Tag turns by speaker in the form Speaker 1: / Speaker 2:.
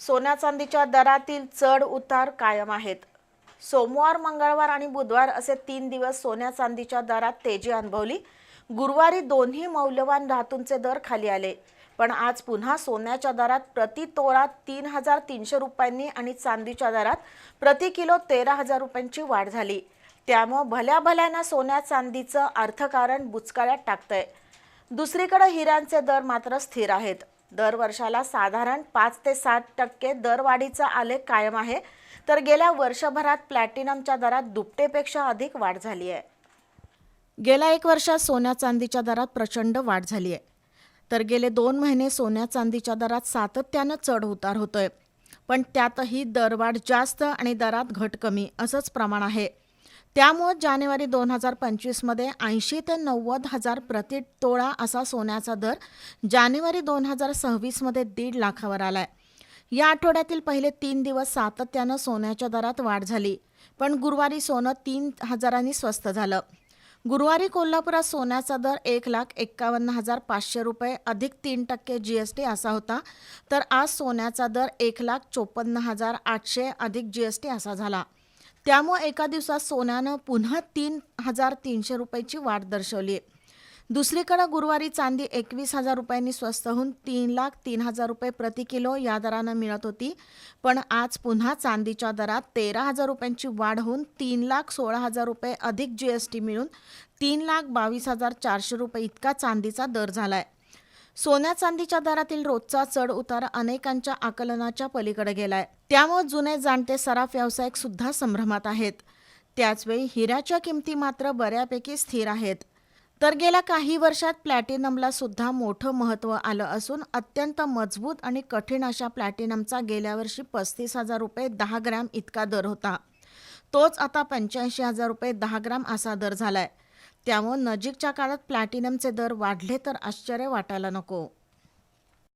Speaker 1: सोन्या चांदीच्या दरातील चढ उतार कायम आहेत। सोमवार, मंगळवार आणि बुधवार असे 3 दिवस सोन्या चांदीच्या दरात तेजी अनुभवली। गुरुवारी दोन्ही मौल्यवान धातूंचे दर खाली आले, पण आज पुन्हा सोन्याच्या दरात प्रति तोळा 3,300 रुपयांनी आणि चांदीच्या दरात प्रति किलो 13,000 रुपयांची वाढ झाली। त्यामुळे भल्या भल्याना सोन्या चांदीचं अर्थकारण बुचकळ्यात टाकतंय। दुसरीकडे हिऱ्यांचे दर मात्र स्थिर आहेत। दरवर्षाला साधारण 5 ते 7% दरवाढीचा आलेख कायम आहे, तर गेल्या वर्षभरात प्लॅटिनमच्या दरात दुपटीपेक्षा अधिक वाढ झाली आहे। गेल्या 1 वर्षात सोन्या चांदीच्या दरात प्रचंड वाढ झाली आहे, तर गेले 2 महिने सोन्या चांदीच्या दरात सातत्यानं चढ उतार होतोय, पण त्यातही दरवाढ जास्त आणि दरात घट कमी असंच प्रमाण आहे। त्यामुळे जानेवारी 2025 मध्ये 80 ते 90 हजार प्रति तोळा असा सोन्याचा दर जानेवारी 2026 मध्ये 1.5 लाखावर आलाय। या आठवड्यातील पहिले 3 दिवस सातत्यानं सोन्याच्या दरात वाढ झाली, पण गुरुवारी सोनं 3,000 स्वस्त झालं। गुरुवारी कोल्हापुरात सोन्याचा दर 1,51,500 रुपये अधिक 3% GST असा होता, तर आज सोन्याचा दर 1,54,800 अधिक GST असा झाला। त्यामुळे एका दिवसात सोन्यानं पुन्हा 3,300 रुपयाची वाढ दर्शवली आहे। दुसरीकडे गुरुवारी चांदी 21,000 रुपयांनी स्वस्त होऊन 3,03,000 रुपये प्रति किलो या दरानं मिळत होती, पण आज पुन्हा चांदीच्या दरात 13,000 रुपयांची वाढ होऊन 3,16,000 रुपये अधिक GST मिळून 3,22,400 रुपये इतका चांदीचा दर झालाय। सोन्या चांदीच्या दरातील रोजचा चढ उतार अनेकांच्या आकलनाच्या पलीकडे गेलाय। त्यामुळे जुने जाणते सराफ व्यावसायिक सुद्धा संभ्रमात आहेत। त्याचवेळी हिऱ्याच्या किमती मात्र बऱ्यापैकी स्थिर आहेत। तर गेल्या काही वर्षात प्लॅटिनमला सुद्धा मोठं महत्त्व आलं असून अत्यंत मजबूत आणि कठीण अशा प्लॅटिनमचा गेल्या वर्षी 35,000 रुपये 10 ग्रॅम इतका दर होता। तोच आता 85,000 रुपये 10 ग्रॅम असा दर झालाय। त्यामुळे नजीकच्या काळात प्लॅटिनमचे दर वाढले तर आश्चर्य वाटायला नको।